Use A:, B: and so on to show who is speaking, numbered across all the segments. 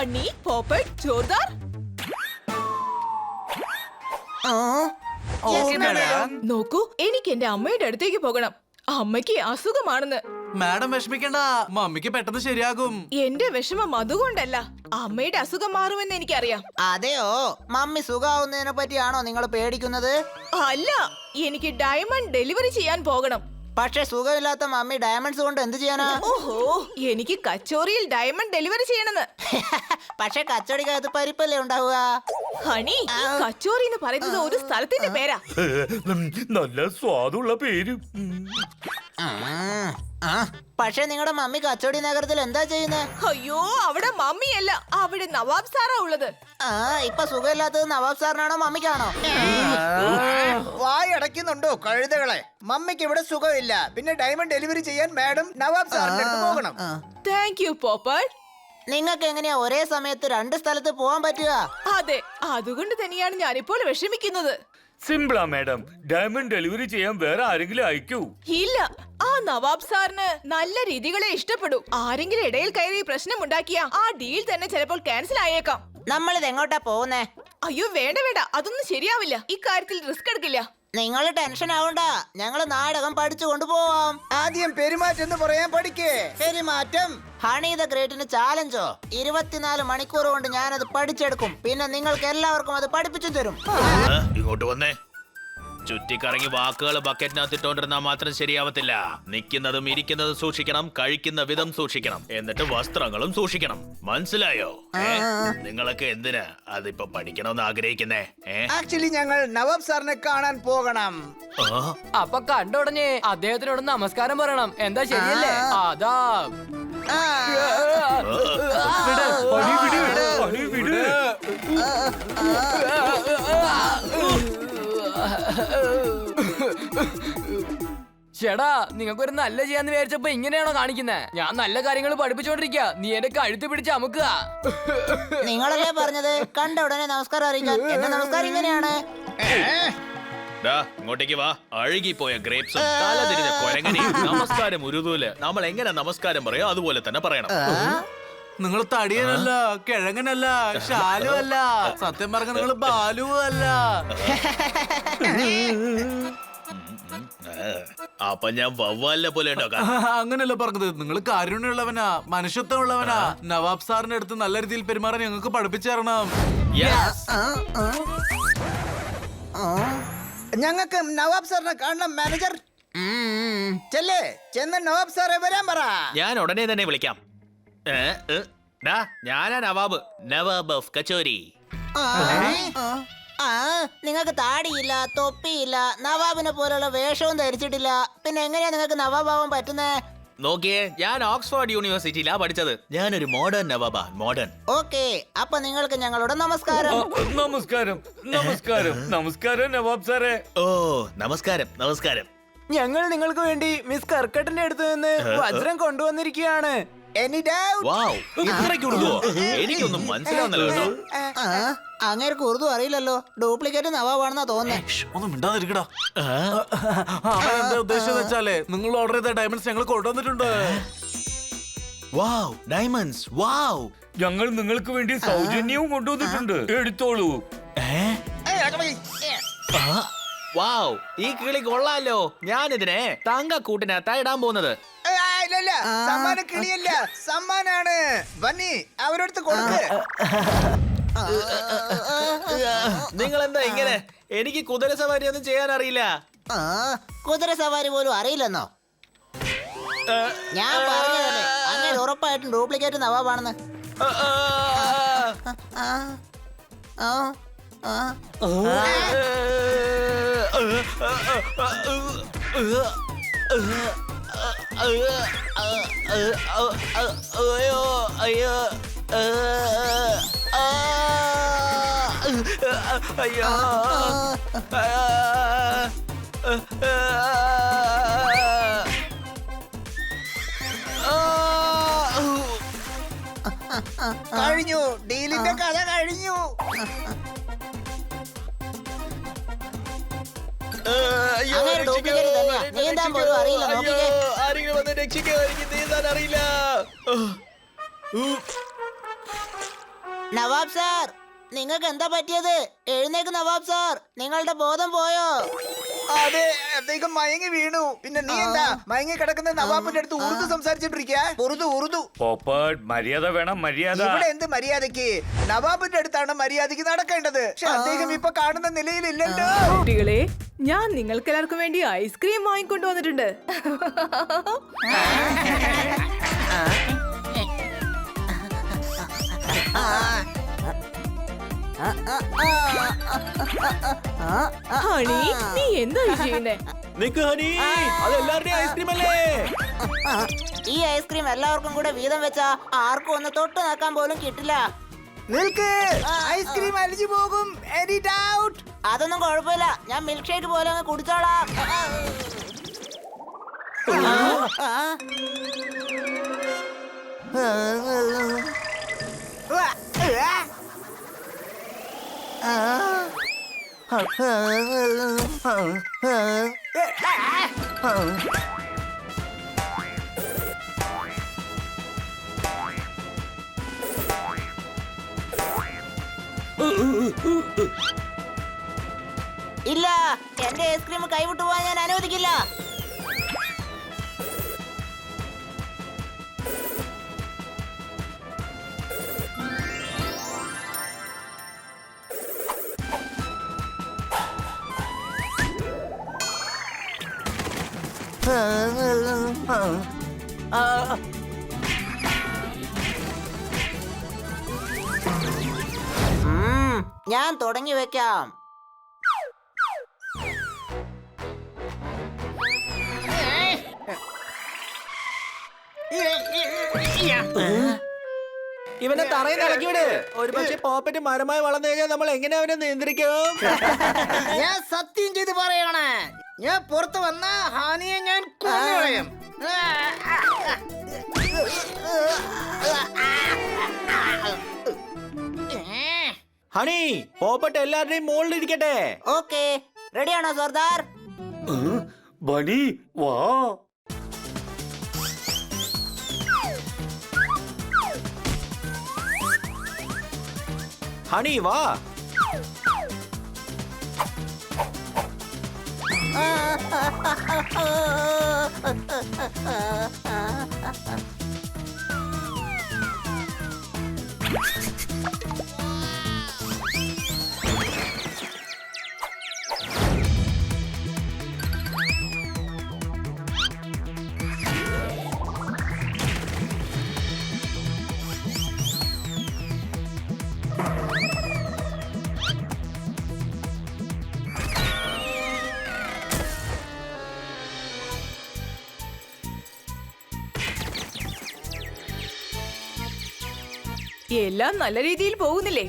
A: Bunny poppet ജോർദാർ. നോക്കൂ, എനിക്ക് എന്റെ അമ്മയുടെ അടുത്തേക്ക് പോകണം. അമ്മയ്ക്ക് അസുഖമാണെന്ന്.
B: മാഡം വിഷമിക്കണ്ട, മമ്മിക്ക് പെട്ടെന്ന് ശരിയാകും.
A: എന്റെ വിഷമം അതുകൊണ്ടല്ല, അമ്മയുടെ അസുഖം മാറുമെന്ന് എനിക്കറിയാം.
C: അതെയോ? മമ്മി സുഖാവുന്നതിനെ പറ്റിയാണോ നിങ്ങൾ പേടിക്കുന്നത്?
A: അല്ല, എനിക്ക് ഡയമണ്ട് ഡെലിവറി ചെയ്യാൻ പോകണം.
C: പക്ഷെ സുഖമില്ലാത്ത മമ്മി ഡയമണ്ട്സ് കൊണ്ട് എന്ത് ചെയ്യാനാ?
A: ഓഹോ, എനിക്ക് കച്ചോറിയിൽ ഡയമണ്ട് ഡെലിവറി ചെയ്യണമെന്ന്.
C: പക്ഷെ കച്ചവടിക്കകത്ത് പരിപ്പല്ലേ ഉണ്ടാവുക?
A: ഹണി, കച്ചോറി എന്ന് പറയുന്നത് ഒരു സ്ഥലത്തിന്റെ പേരാ.
D: നല്ല സ്വാദുള്ള പേര്.
C: പക്ഷെ നിങ്ങളുടെ മമ്മി കച്ചവടി നഗരത്തിൽ എന്താ ചെയ്യുന്നത്?
A: അയ്യോ, അവിടെ മമ്മിയല്ല, അവിടെ നവാബ് സാറാ ഉള്ളത്.
C: ഇപ്പൊ സുഖമില്ലാത്തത് നവാബ് സാറിനാണോ മമ്മിക്കാണോ?
E: വായടയ്ക്കുന്നുണ്ടോ കഴുതകളെ? മമ്മിക്ക് ഇവിടെ സുഖമില്ല, പിന്നെ ഡയമണ്ട് ഡെലിവറി ചെയ്യാൻ മാഡം നവാബ് സാറിന്റെ അടുത്ത് പോകണം.
A: Thank you Popat.
C: നിങ്ങൾക്ക് എങ്ങനെയാ ഒരേ സമയത്ത് രണ്ട് സ്ഥലത്ത് പോവാൻ പറ്റുക?
A: അതെ, അതുകൊണ്ട് തന്നെയാണ് ഞാനിപ്പോൾ വിഷമിക്കുന്നത്.
D: സിമ്പിളാ മാഡം, ഡയമണ്ട് ഡെലിവറി ചെയ്യാൻ വേറെ ആരെങ്കിലും അയക്കൂ.
A: ഇല്ല, ആ നവാബ് സാറിന് നല്ല രീതികളെ ഇഷ്ടപ്പെടൂ. ആരെങ്കിലും ഇടയിൽ കയറി പ്രശ്നം ഉണ്ടാക്കിയ ആ ഡീൽ തന്നെ ചിലപ്പോൾ ക്യാൻസൽ ആയേക്കാം.
C: നമ്മളിത് എങ്ങോട്ടാ പോകുന്നേ?
A: അയ്യോ വേണ്ട വേണ്ട, അതൊന്നും ശരിയാവില്ല. ഇക്കാര്യത്തിൽ റിസ്ക് എടുക്കില്ല.
C: നിങ്ങൾ ടെൻഷൻ ആവണ്ട, ഞങ്ങള് നാടകം പഠിച്ചു കൊണ്ടുപോവാം.
E: ആദ്യം പെരുമാറ്റം എന്ന് പറയാൻ പഠിക്കേ. പെരുമാറ്റം.
C: Honey the ഗ്രേറ്റിന് ചാലഞ്ചോ? 24 മണിക്കൂർ കൊണ്ട് ഞാനത് പഠിച്ചെടുക്കും. പിന്നെ നിങ്ങൾക്ക് എല്ലാവർക്കും അത് പഠിപ്പിച്ചു തരും.
F: ഇങ്ങോട്ട് വന്നേ. ചുറ്റിക്കറങ്ങി വാക്കുകൾ ബക്കറ്റിനകത്തിട്ടോണ്ടിരുന്നാ മാത്രം ശരിയാവത്തില്ല. നിൽക്കുന്നതും ഇരിക്കുന്നതും സൂക്ഷിക്കണം, കഴിക്കുന്ന വിധം സൂക്ഷിക്കണം, എന്നിട്ട് വസ്ത്രങ്ങളും സൂക്ഷിക്കണം. മനസ്സിലായോ? നിങ്ങളൊക്കെ എന്തിനാ അതിപ്പോ പഠിക്കണമെന്ന് ആഗ്രഹിക്കുന്നേ?
E: ആക്ച്വലി ഞങ്ങൾ നവാബ് സാറിനെ കാണാൻ പോകണം.
G: അപ്പൊ കണ്ട ഉടനെ അദ്ദേഹത്തിനോട് നമസ്കാരം പറയണം. എന്താ ശരിയല്ലേ? അതാ ചേടാ, നിങ്ങൾക്കൊരു നല്ല ചെയ്യാന്ന് വിചാരിച്ചപ്പോ ഇങ്ങനെയാണോ കാണിക്കുന്നേ? ഞാൻ നല്ല കാര്യങ്ങൾ പഠിപ്പിച്ചോണ്ടിരിക്കുക, നീ എന്റെ കഴുത്ത് പിടിച്ച് അമുക്കുക.
C: നിങ്ങളല്ലേ പറഞ്ഞത് കണ്ട ഉടനെ നമസ്കാരം അറിയിക്കാൻ? എന്റെ നമസ്കാരം ഇങ്ങനെയാണ്.
F: ഇങ്ങോട്ടേക്ക് വാ. അഴുകിപ്പോയ ഗ്രേപ്സും തലതിരിഞ്ഞ കൊരങ്ങനെയും നമസ്കാരം ഉരുതൂല്. നമ്മൾ എങ്ങനെ നമസ്കാരം പറയോ അതുപോലെ തന്നെ പറയണം.
B: നിങ്ങൾ തടിയനല്ല, കിഴങ്ങനല്ല, ഷാലു അല്ല, സത്യം പറഞ്ഞ നിങ്ങൾ ബാലു അല്ല.
F: അപ്പൊ ഞാൻ വവ്വാലിനെ പോലെ ഉണ്ടാക്കാം.
B: അങ്ങനെയല്ല പറഞ്ഞത്, നിങ്ങൾ കാരുണ്യമുള്ളവനാ, മനുഷ്യത്വം ഉള്ളവനാ. നവാബ് സാറിന്റെ അടുത്ത് നല്ല രീതിയിൽ പെരുമാറാൻ ഞങ്ങൾക്ക് പഠിപ്പിച്ചു തരണം.
E: ഞങ്ങൾക്ക് നവാബ് സാറിനെ കാണണം മാനേജർ. ചെന്ന് നവാബ് സാറെ വരാൻ പറ.
F: ഞാൻ ഉടനെ തന്നെ വിളിക്കാം. ഞാനാ നവാബ്, നവാബ് ഓഫ് കച്ചോരി.
C: നിങ്ങൾക്ക് താടിയില്ല, തൊപ്പിയില്ല, നവാബിനെ പോലുള്ള വേഷവും ധരിച്ചിട്ടില്ല. പിന്നെ എങ്ങനെയാ നിങ്ങൾക്ക് നവാബാവാൻ പറ്റുന്നേ?
F: നോക്കിയേ, ഞാൻ ഓക്സ്ഫോർഡ് യൂണിവേഴ്സിറ്റിയിലാ പഠിച്ചത്. ഞാനൊരു മോഡേൺ നവാബാ, മോഡേൺ.
C: ഓക്കെ, അപ്പൊ നിങ്ങൾക്ക് ഞങ്ങളുടെ നമസ്കാരം.
D: നമസ്കാരം നമസ്കാരം നമസ്കാരം നവാബ് സാറേ.
F: ഓ നമസ്കാരം നമസ്കാരം.
G: ഞങ്ങൾ നിങ്ങൾക്ക് വേണ്ടി മിസ് കർക്കട്ടിന്റെ അടുത്ത് നിന്ന് വജ്രം കൊണ്ടുവന്നിരിക്കുകയാണ്.
F: എനിക്കൊന്നും മനസ്സിലാവുന്നില്ല കേട്ടോ.
C: അങ്ങേർക്ക് ഉറുദു അറിയില്ലല്ലോ, ഡ്യൂപ്ലിക്കേറ്റ് നവാബാണെന്നാ തോന്നുന്നേ.
B: ഒന്നും മിണ്ടാതിരിക്കടാ. അവൻ എന്താ ഉദ്ദേശം വെച്ചാലേ, നിങ്ങൾ ഓർഡർ ചെയ്ത ഡയമണ്ട്സ് ഞങ്ങൾ കൊണ്ടുവന്നിട്ടുണ്ട്.
F: വാവ്, ഡയമണ്ട്സ്, വാവ്.
D: ഞങ്ങൾ നിങ്ങൾക്ക് വേണ്ടി സൗജന്യവും കൊണ്ടുവന്നിട്ടുണ്ട്, എടുത്തോളൂ.
F: വാവ്, ഈ കിളി കൊള്ളാലോ. ഞാനിതിനെ തങ്കക്കൂട്ടിനകത്താ ഇടാൻ പോകുന്നത്.
E: സമ്മാനം കിളിയല്ല, സമ്മാനാണ്. ബന്നി അവരടുത്ത് കൊടുക്ക്.
F: നിങ്ങൾ എന്താ ഇങ്ങനെ? എനിക്ക് കുതിര സവാരി ഒന്നും ചെയ്യാൻ അറിയില്ല.
C: കുതിര സവാരി പോലും അറിയില്ലെന്നോ? ഞാൻ പറഞ്ഞതല്ലേ, അങ്ങനെ ഉറപ്പായിട്ടും ഡ്യൂപ്ലിക്കേറ്റ് നവാബാണെന്ന്.
E: കഴിഞ്ഞു, ഡീലിന്റെ കഥ കഴിഞ്ഞു.
C: നീന്താൻ പോലും അറിയില്ല.
F: ആരെങ്കിലും വന്ന് രക്ഷിക്കാൻ, എനിക്ക് നീന്താൻ അറിയില്ല.
C: നവാബ് സാർ, നിങ്ങൾക്ക് എന്താ പറ്റിയത്? എഴുന്നേക്ക് നവാബ് സാർ, നിങ്ങളുടെ ബോധം പോയോ?
E: അതെ, അദ്ദേഹം മയങ്ങി വീണു. പിന്നെ നീ എന്താ മയങ്ങി കിടക്കുന്ന നവാബിന്റെ അടുത്ത് ഉറുദു സംസാരിച്ചിട്ടിരിക്കാ? ഉറുദു.
D: പോപ്പട്ട് മര്യാദ വേണം, മര്യാദ.
E: ഇവിടെ എന്ത് മര്യാദക്ക്? നവാബിന്റെ അടുത്താണ് മര്യാദക്ക് നടക്കേണ്ടത്. പക്ഷെ അദ്ദേഹം ഇപ്പൊ കാണുന്ന നിലയിലില്ലല്ലോ.
A: കുട്ടികളെ, ഞാൻ നിങ്ങൾക്ക് എല്ലാവർക്കും വേണ്ടി ഐസ്ക്രീം വാങ്ങിക്കൊണ്ടു വന്നിട്ടുണ്ട്. ഹണി, നീ എന്താ ചെയ്യുന്നേ?
F: നിക്ക് ഹണി, അതെല്ലാവരുടെയും ഐസ്ക്രീം അല്ലേ?
C: ഈ ഐസ്ക്രീം എല്ലാവർക്കും കൂടെ വീതം വെച്ചാ ആർക്കും ഒന്ന് തൊട്ട് നോക്കാൻ പോലും കിട്ടില്ല.
E: നിൽക്ക്, ഐസ്ക്രീം അലിഞ്ഞു പോകും. Any doubt?
C: അതൊന്നും കുഴപ്പമില്ല, ഞാൻ മിൽക്ക് ഷേക്ക് പോലെ അങ്ങ് കുടിച്ചോളാം. ഇല്ല, എന്റെ ഐസ്ക്രീം കൈവിട്ടു പോകാൻ ഞാൻ അനുവദിക്കില്ല. ഞാൻ തുടങ്ങി വെക്കാം.
H: ഇവനെ തറയിൽ ഇളക്കി വിട്. ഒരു പക്ഷെ പോപ്പറ്റ് മരമായി വളർന്നു കഴിഞ്ഞാൽ നമ്മൾ എങ്ങനെ അവനെ നിയന്ത്രിക്കും?
E: ഞാൻ സത്യം ചെയ്ത് പറയണേ, ഞാൻ പുറത്ത് വന്ന ഹാനിയെ ഞാൻ കൊന്നുകളയും.
H: ഹണി, പോപ്പറ്റ് എല്ലാവരുടെയും മുകളിൽ ഇരിക്കട്ടെ.
C: ഓക്കെ, റെഡിയാണോ സർദാർ?
D: ബണി വാ.
H: ഹണി വാ.
A: എല്ലാം നല്ല രീതിയിൽ പോകുന്നില്ലേ?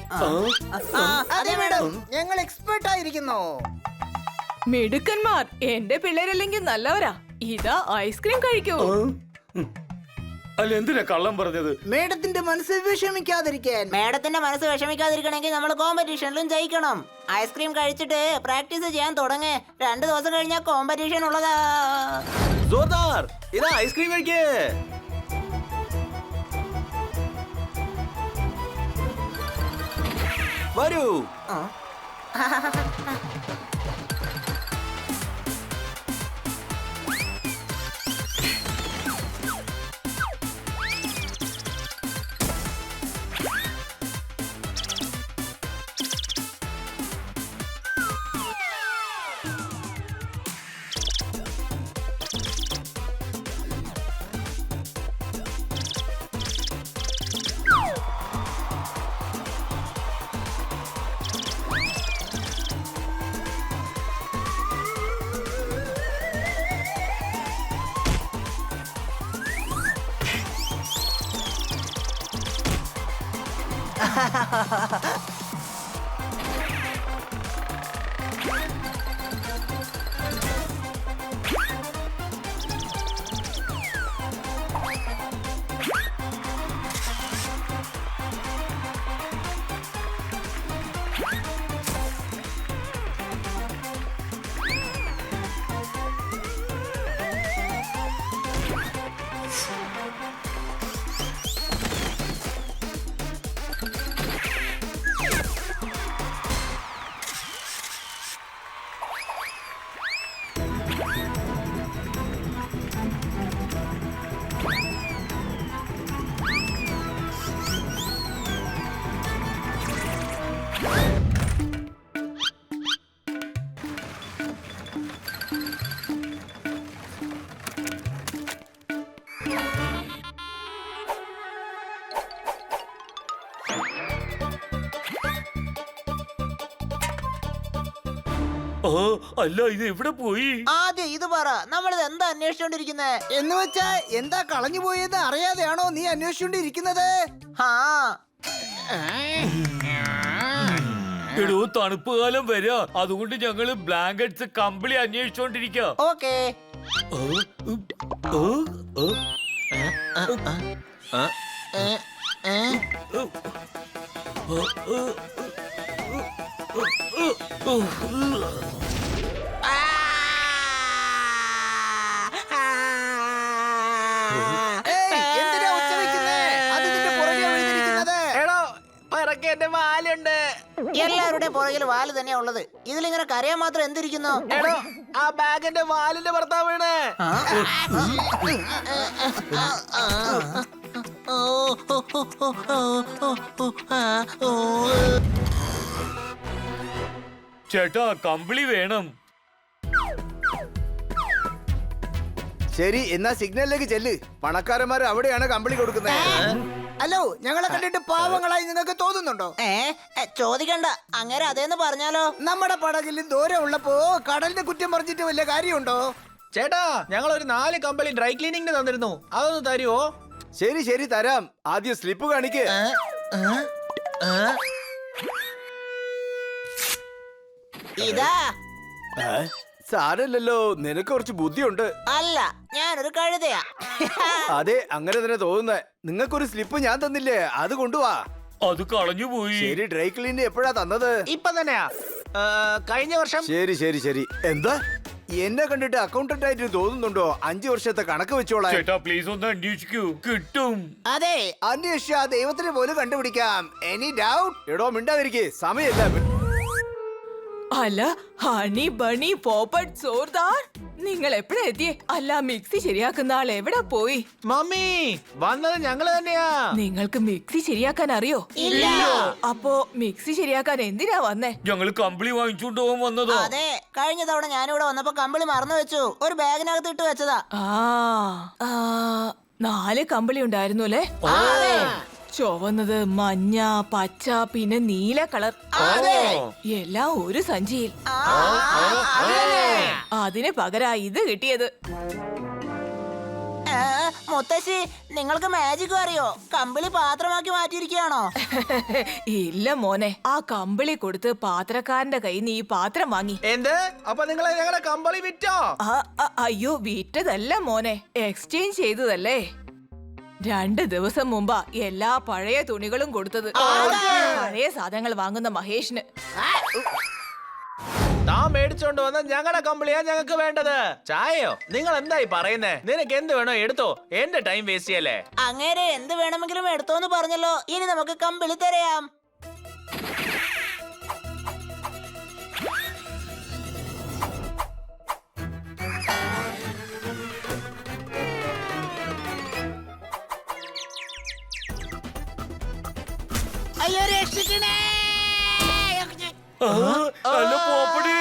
E: അതെ മാഡം, ഞങ്ങൾ എക്സ്പെർട്ട് ആയിരിക്കുന്നു.
A: മിടുക്കന്മാർ, എന്റെ പിള്ളേരല്ലെങ്കിൽ നല്ലവരാ. ഇതാ ഐസ്ക്രീം കഴിക്കൂ.
D: അല്ല, എന്തിനാ കള്ളം പറഞ്ഞത്?
E: മേഡത്തിന്റെ മനസ്സ് വിഷമിക്കാതിരിക്കാൻ.
C: മേഡത്തിന്റെ മനസ്സ് വിഷമിക്കാതിരിക്കണമെങ്കിൽ നമ്മൾ കോമ്പറ്റീഷനിലും ജയിക്കണം. ഐസ്ക്രീം കഴിച്ചിട്ട് പ്രാക്ടീസ് ചെയ്യാൻ തുടങ്ങ്. 2 ദിവസം കഴിഞ്ഞാൽ കോമ്പറ്റീഷൻ ഉള്ളതാ.
H: ജോർദാർ, ഇതാ ഐസ്ക്രീം കഴിക്കേ. വരൂ.
D: അല്ല ഇത് എവിടെ പോയി?
C: ആദ്യം ഇത് പറ, നമ്മളിത് എന്താ അന്വേഷിച്ചോണ്ടിരിക്കുന്നേ?
E: എന്ന് വെച്ചാ എന്താ കളഞ്ഞു പോയെന്ന് അറിയാതെയാണോ നീ അന്വേഷിച്ചോണ്ടിരിക്കുന്നത്?
C: ആ
D: എടോ തണുപ്പ് കാലം വരാ, അതുകൊണ്ട് ഞങ്ങള് ബ്ലാങ്കറ്റ്സ് കമ്പിളി അന്വേഷിച്ചോണ്ടിരിക്കാ.
C: ഓക്കേ.
E: ഏയ്, എന്തിനാ ഒച്ച വെക്കുന്നേ? അത് നിന്റെ പുറകെ വീണിരിക്കുന്നത്.
H: എടോ പറക്കെ എന്റെ വാലുണ്ട്.
C: എല്ലാവരുടെയും പുറകിൽ വാല് തന്നെയാ ഉള്ളത്. ഇതിലിങ്ങനെ കരയാൻ മാത്രം എന്തിരിക്കുന്നു?
H: എടോ ആ ബാഗിന്റെ വാലിന്റെ ഭർത്താവാണ്.
D: ചേട്ടാ കമ്പിളി വേണം.
E: ശരി, എന്നാ സിഗ്നലിലേക്ക് ചെല്ല്. പണക്കാരന്മാർ അവിടെയാണ് കമ്പിളി കൊടുക്കുന്നത്. ഹലോ, ഞങ്ങളെ കണ്ടിട്ട് പാവങ്ങളായി നിങ്ങൾക്ക് തോന്നുന്നുണ്ടോ?
C: ചോദിക്കണ്ട, അങ്ങനെ അതേന്ന് പറഞ്ഞാലോ?
E: നമ്മുടെ പടകിൽ ദൂരം ഉള്ളപ്പോ കടലിനെ കുറ്റം പറഞ്ഞിട്ട് വല്ല കാര്യമുണ്ടോ?
H: ചേട്ടാ ഞങ്ങൾ ഒരു 4 കമ്പളി ഡ്രൈ ക്ലീനിങ്ങിന് തന്നിരുന്നു, അതൊന്ന് തരുവോ?
E: ശരി ശരി തരാം. ആദ്യം സ്ലിപ്പ് കാണിക്ക്.
C: ഇതാ.
E: സാരല്ലല്ലോ, നിനക്ക് കുറച്ച് ബുദ്ധിയുണ്ട്.
C: അല്ല, ഞാനൊരു കഴുതയാ.
E: അതെ, അങ്ങനെ തന്നെ തോന്നുന്നേ. നിങ്ങൾക്കൊരു സ്ലിപ്പ് ഞാൻ തന്നില്ലേ, അത് കൊണ്ടുവാ.
D: അത് കളഞ്ഞു പോയി.
E: ശരി, ഡ്രൈ ക്ലീൻ എപ്പോഴാ തന്നത്?
H: ഇപ്പൊ തന്നെയാ, കഴിഞ്ഞ വർഷം.
E: ശരി ശരി ശരി. എന്താ എന്നെ കണ്ടിട്ട് അക്കൗണ്ടന്റ് ആയിട്ട് തോന്നുന്നുണ്ടോ? 5 വർഷത്തെ കണക്ക് വെച്ചോളാം.
D: ചേട്ടാ പ്ലീസ് ഒന്ന് അന്വേഷിക്കൂ, കിട്ടും.
E: അതെ, അന്വേഷിച്ച ദൈവത്തിന് പോലും കണ്ടുപിടിക്കാം. Any doubt? എടോ മിണ്ടാതിരിക്കേ, സമയമില്ല.
A: അല്ല, ഹണി ബണി പോപ്പട്ട് സോർദാർ, നിങ്ങൾ എപ്പോഴാ എത്തിയേ? അല്ല, മിക്സി ശരിയാക്കുന്ന ആൾ എവിടെ പോയി?
H: മമ്മി വന്നത് ഞങ്ങള് തന്നെയാ.
A: നിങ്ങൾക്ക് മിക്സി ശരിയാക്കാൻ അറിയോ?
C: ഇല്ല.
A: അപ്പോ മിക്സി ശരിയാക്കാൻ എന്തിനാ വന്നേ?
D: ഞങ്ങള് കമ്പിളി വാങ്ങിച്ചോണ്ട് പോകാൻ വന്നതോ.
C: അതെ, കഴിഞ്ഞ തവണ ഞാനിവിടെ വന്നപ്പോ കമ്പിളി മറന്നു വെച്ചു. ഒരു ബാഗിനകത്ത് ഇട്ട് വെച്ചതാ.
A: ആ 4 കമ്പിളി ഉണ്ടായിരുന്നു അല്ലേ? ചുവന്നത്, മഞ്ഞ, പച്ച, പിന്നെ നീല കളർ, എല്ലാം ഒരു സഞ്ചിയിൽ. അതിന് പകരാ ഇത് കിട്ടിയത്.
C: മുത്തശ്ശി, നിങ്ങൾക്ക് മാജിക് അറിയോ? കമ്പിളി പാത്രമാക്കി മാറ്റിയിരിക്കുകയാണോ?
A: ഇല്ല മോനെ, ആ കമ്പിളി കൊടുത്ത് പാത്രക്കാരന്റെ കയ്യിൽ നിന്ന് ഈ പാത്രം വാങ്ങി.
H: എന്ത്? അപ്പൊ നിങ്ങളെ ഞങ്ങളുടെ കമ്പളി വിറ്റോ?
A: അയ്യോ, വിറ്റതല്ല മോനെ, എക്സ്ചേഞ്ച് ചെയ്തതല്ലേ. 2 ദിവസം മുമ്പാ എല്ലാ പഴയ തുണികളും കൊടുത്തത്. പഴയ സാധനങ്ങൾ വാങ്ങുന്ന മഹേഷിന്.
H: താൻ മേടിച്ചോണ്ട് വന്ന ഞങ്ങളുടെ കമ്പിളിയാ ഞങ്ങൾക്ക് വേണ്ടത്. ചായയോ? നിങ്ങൾ എന്തായി പറയുന്നേ? നിനക്ക് എന്ത് വേണോ എടുത്തോ, എന്റെ ടൈം വേസ്റ്റ് ചെയ്യല്ലേ.
C: അങ്ങേരെ എന്ത് വേണമെങ്കിലും എടുത്തോന്ന് പറഞ്ഞല്ലോ. ഇനി നമുക്ക് കമ്പിളി തരാം. അയ്യോ, രക്ഷിക്കണേ!
D: അല്ല പോപ്പടി.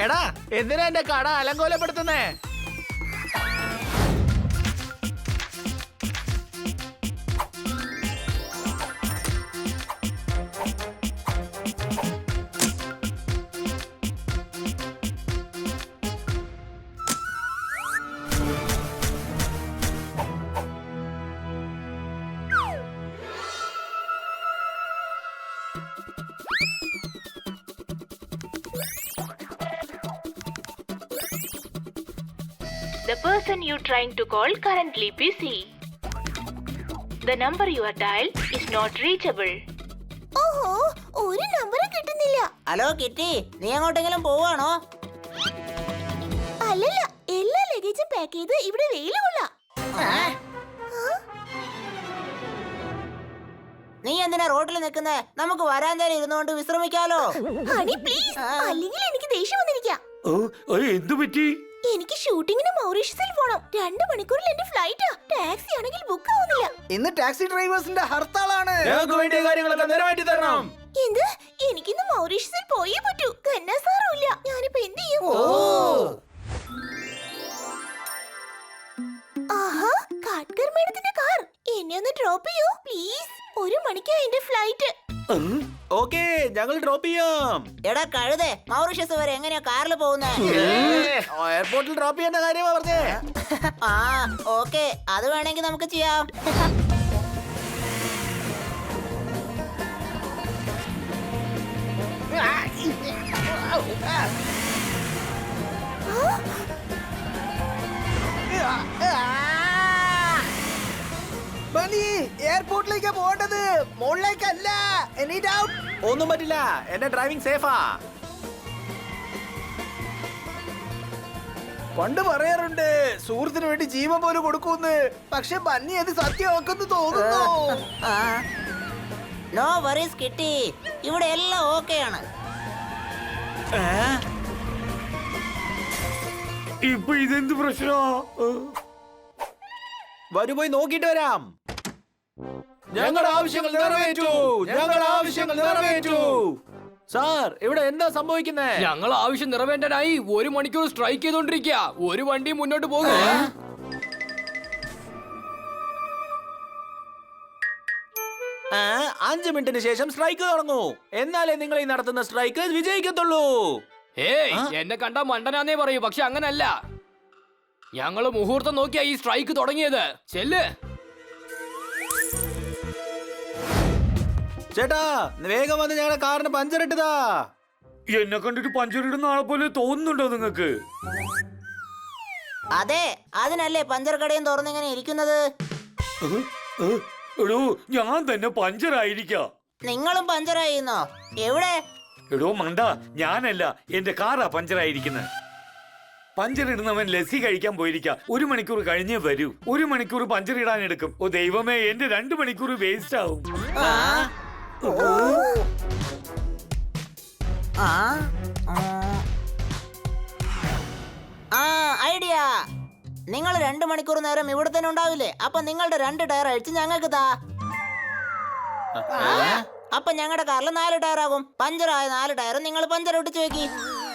H: എടാ, എന്തിനാ എന്റെ കട അലങ്കോലപ്പെടുത്തുന്നേ?
I: The person you're trying to call currently busy. The number you are dialed is not reachable.
C: ഓഹോ, ഒരു നമ്പറും കിട്ടുന്നില്ല. ഹലോ കിറ്റി, നീ എങ്ങോട്ടെങ്കിലും പോവാണോ?
J: അല്ലല്ല, എല്ലാ ലഗേജും പാക്ക് ചെയ്ത് ഇവിടെ വെയിൽ കൊള്ളാം.
C: നീ എന്തിനാ റോഡിൽ നിൽക്കുന്നേ? നമുക്ക് വരാന്തയിൽ ഇരുന്നുകൊണ്ട് വിശ്രമിക്കാലോ.
J: ഹണി പ്ലീസ്, അല്ലെങ്കിൽ എനിക്ക് ദേഷ്യം വന്നിരിക്കാം.
D: എന്തു പറ്റി?
J: എനിക്ക് ഷൂട്ടിങ്ങിന് മൗറീഷ്യസിൽ പോണം. 2 മണിക്കൂറിൽ എന്റെ ഫ്ലൈറ്റാ. ടാക്സി ആണെങ്കിൽ ബുക്ക് ആവുന്നില്ല.
E: ഇന്ന് ടാക്സി ഡ്രൈവേഴ്സിന്റെ ഹർത്താളാണ്.
H: ഞങ്ങൾക്ക് വേണ്ടിയ കാര്യങ്ങളൊക്കെ നിറവേറ്റി തരണം.
J: എന്ത്? എനിക്ക് എനിക്കിന്ന് മൗറീഷ്യസിൽ പോയേ പറ്റൂ. ഗന്ന സാറും ഇല്ല. ഞാനിപ്പോ എന്ത് ചെയ്യും? ആഹാ, കാട്ട്കർ മേഡത്തിന്റെ കാർ. എന്നെ ഒന്ന് ഡ്രോപ്പ് ചെയ്യൂ പ്ലീസ്. 1 മണിക്കാ എന്റെ ഫ്ലൈറ്റ്.
H: ഓക്കേ, ഞങ്ങൾ ഡ്രോപ്പ് ചെയ്യാം.
C: എടാ കഴുതേ, മൗറീഷ്യസ് വരെ എങ്ങനെയാ കാറിൽ പോകുന്നേ?
H: എയർപോർട്ടിൽ ഡ്രോപ്പ് ചെയ്യേണ്ട കാര്യമാ പറഞ്ഞേ.
C: ആ ഓക്കെ, അത് വേണമെങ്കിൽ നമുക്ക് ചെയ്യാം.
E: ബണ്ണി, എയർപോർട്ടിലേക്കാ പോകേണ്ടത്, മുകളിലേക്കല്ല. Any doubt?
H: ഒന്നും പറ്റില്ല, എന്റെ ഡ്രൈവിംഗ് സേഫാ.
E: പണ്ട് പറയാറുണ്ട് സുഹൃത്തിന് വേണ്ടി ജീവൻ പോലും കൊടുക്കൂന്ന്. പക്ഷെ ബണ്ണി അത് സത്യമാക്കുന്നു തോന്നുന്നു.
C: നോ വറീസ് കിട്ടി, ഇവിടെ എല്ലാം ഓക്കെയാണ്.
D: ഇപ്പൊ ഇതെന്ത് പ്രശ്നോ?
H: വരൂ, പോയി നോക്കിട്ട് വരാം. ഞങ്ങളുടെ ആവശ്യങ്ങൾ നിറവേറ്റു, ഞങ്ങളുടെ ആവശ്യങ്ങൾ നിറവേറ്റു. സാർ, ഇവിടെ എന്താ സംഭവിക്കുന്നേ?
G: ഞങ്ങൾ ആവശ്യം നിറവേറ്റാനായി 1 മണിക്കൂർ സ്ട്രൈക്ക് ചെയ്തോണ്ടിരിക്കുക. ഒരു വണ്ടി മുന്നോട്ട് പോകുക.
H: 5 മിനിറ്റിന് ശേഷം സ്ട്രൈക്ക് തുടങ്ങൂ. എന്നാലേ നിങ്ങൾ ഈ നടത്തുന്ന സ്ട്രൈക്ക് വിജയിക്കത്തുള്ളൂ.
G: ഏയ്, എന്നെ കണ്ട മണ്ടനാന്നേ പറയൂ, പക്ഷെ അങ്ങനല്ല. ഞങ്ങള് മുഹൂർത്തം നോക്കിയാ ഈ സ്ട്രൈക്ക് തുടങ്ങിയത്. ചെല്ല്.
H: ചേട്ടാ, വേഗം വന്ന് ഞങ്ങളുടെ കാറിന് പഞ്ചർ ഇട്ടതാ.
D: എന്നെ കണ്ടിട്ട് പഞ്ചറിടുന്ന ആളെ പോലെ തോന്നുന്നുണ്ടോ നിങ്ങൾക്ക്?
C: അതെ, അതിനല്ലേ പഞ്ചർ കടയും തുറന്നിങ്ങനെ ഇരിക്കുന്നത്.
D: എടോ, ഞാൻ തന്നെ പഞ്ചറായിരിക്കാം.
C: നിങ്ങളും പഞ്ചറായിരുന്നോ? എവിടെ?
D: എടോ മണ്ട, ഞാനല്ല, എന്റെ കാറാ പഞ്ചറായിരിക്കുന്നത്. പഞ്ചർ ഇടുന്നവൻ ലസ്സി കഴിക്കാൻ പോയിരിക്കാം. 1 മണിക്കൂർ കഴിഞ്ഞേ വരൂ. 1 മണിക്കൂർ പഞ്ചർ ഇടാൻ എടുക്കും. ഓ ദൈവമേ, എന്റെ 2 മണിക്കൂർ വേസ്റ്റ് ആവും.
C: ഐഡിയ. നിങ്ങൾ 2 മണിക്കൂർ നേരം ഇവിടെ തന്നെ ഉണ്ടാവില്ലേ? അപ്പൊ നിങ്ങളുടെ 2 ടയർ അഴിച്ച് ഞങ്ങൾക്ക് താ. അപ്പൊ ഞങ്ങളുടെ കാറിൽ 4 ടയർ ആകും. പഞ്ചറായ 4 ടയറും നിങ്ങൾ പഞ്ചർ ഒട്ടിച്ച് വെക്കി.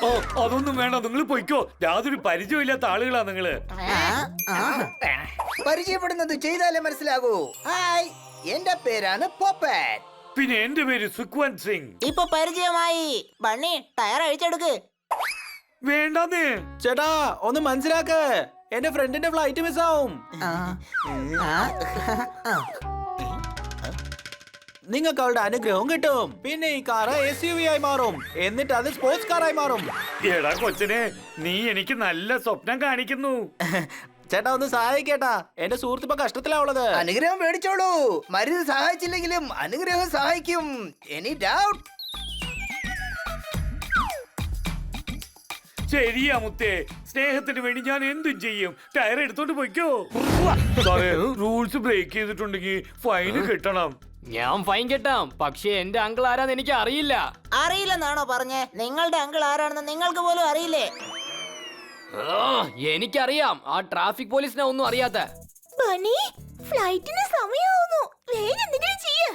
D: ഓ, അതൊന്നും വേണ്ട, നിങ്ങൾ പൊയ്ക്കോ. യാതൊരു പരിചയമില്ലാത്ത ആളുകളാ നിങ്ങള്.
E: പരിചയപ്പെടുന്നത് ചെയ്താലേ മനസ്സിലാകൂ. ഹായ്, എന്റെ പേരാണ് പോപ്പറ്റ്.
D: പിന്നെ എന്റെ പേര് സുഖ്വന്ത് സിംഗ്.
C: ഇപ്പൊ പരിചയമായി. Bunny, tyre അഴിച്ചെടുക്ക്.
D: വേണ്ടെന്നേ.
H: ചേട്ടാ, ഒന്ന് മനസ്സിലാക്ക്, എന്റെ ഫ്രണ്ടിന്റെ ഫ്ലൈറ്റ് മിസ്സാവും. നിങ്ങൾക്ക് അവളുടെ അനുഗ്രഹം കിട്ടും. പിന്നെ ഈ കാറ് SUV ആയി മാറും. എന്നിട്ട് അത് സ്പോർട്സ് കാറായി മാറും.
D: എടാ കൊച്ചനെ, നീ എനിക്ക് നല്ല സ്വപ്നം കാണിക്കുന്നു.
H: ചേട്ടാ, ഒന്ന് സഹായിക്കേട്ടാ, എന്റെ സുഹൃത്ത് ഇപ്പൊ കഷ്ടത്തിലാ ഉള്ളത്.
E: അനുഗ്രഹം മേടിച്ചോളൂ. മരുന്ന് സഹായിച്ചില്ലെങ്കിലും അനുഗ്രഹം സഹായിക്കും. Any doubt?
D: ശരിയാ മുത്തേ, സ്നേഹത്തിന് വേണ്ടി ഞാൻ എന്തും ചെയ്യും. ടയർ എടുത്തോണ്ട് പോയിക്കോ. സാറേ, റൂൾസ് ബ്രേക്ക് ചെയ്തിട്ടുണ്ടെങ്കിൽ ഫൈന് കിട്ടണം.
G: ഞാൻ ഫൈൻ കെട്ടാം, പക്ഷെ എന്റെ അങ്കിൾ ആരാന്ന് എനിക്ക് അറിയില്ല.
C: അറിയില്ലെന്നാണോ പറഞ്ഞേ? നിങ്ങളുടെ അങ്കിൾ ആരാണെന്ന് നിങ്ങൾക്ക് പോലും അറിയില്ലേ?
G: എനിക്കറിയാം, ആ ട്രാഫിക് പോലീസിനെ ഒന്നും അറിയാത്ത.
J: ബണ്ണി, ഫ്ലൈറ്റിന് സമയമാവുന്നു. വേഗം എന്തെങ്കിലും ചെയ്യ്.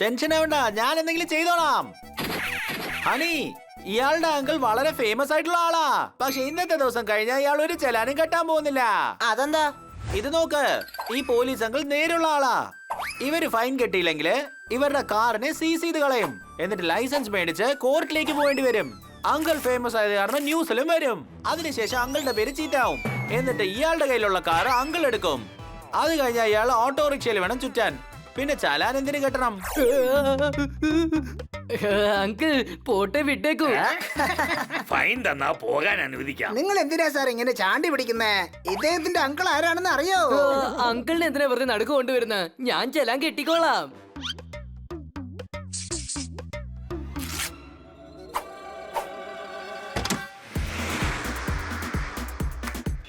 H: ടെൻഷൻ ആവണ്ട, ഞാൻ എന്തെങ്കിലും ചെയ്തോളാം. ഹണി, ഇയാളുടെ അങ്കിൾ വളരെ ഫേമസ് ആയിട്ടുള്ള ആളാ. പക്ഷെ ഇന്നത്തെ ദിവസം കഴിഞ്ഞാൽ ഇയാൾ ഒരു ചെലാനും കെട്ടാൻ പോകുന്നില്ല.
C: അതെന്താ?
H: ഇത് നോക്ക്, ഈ പോലീസ് അങ്കിൾ നേരുള്ള ആളാ. ഇവര് ഫൈൻ കെട്ടിയില്ലെങ്കിൽ ഇവരുടെ കാറിനെ സീസ് ചെയ്ത് കളയും. എന്നിട്ട് ലൈസൻസ് മേടിച്ച് കോർട്ടിലേക്ക് പോകേണ്ടി വരും. അങ്കിൾ ഫേമസ് ആയത് കാരണം ന്യൂസിലും വരും. അതിനുശേഷം അങ്കിളുടെ പേര് ചീറ്റാവും. എന്നിട്ട് ഇയാളുടെ കയ്യിലുള്ള കാർ അങ്കിൾ എടുക്കും. അത് കഴിഞ്ഞാൽ ഇയാൾ ഓട്ടോറിക്ഷയിൽ വേണം ചുറ്റാൻ. പിന്നെ ചലാൻ എന്തിനു കെട്ടണം?
G: അങ്കിൾ, പോട്ടെ, വിട്ടേക്കൂ.
D: ഫൈൻ തന്നാ പോകാൻ അനുവദിക്കാം.
E: നിങ്ങൾ എന്തിനാ സാർ ഇങ്ങനെ ചാണ്ടി പിടിക്കുന്നേ? ഇദ്ദേഹത്തിന്റെ അങ്കിൾ ആരാണെന്ന് അറിയോ?
G: അങ്കിളിനെ എന്തിനാ വെറുതെ നടുക്ക് കൊണ്ടുവരുന്നത്? ഞാൻ ചെല്ലാൻ കെട്ടിക്കോളാം.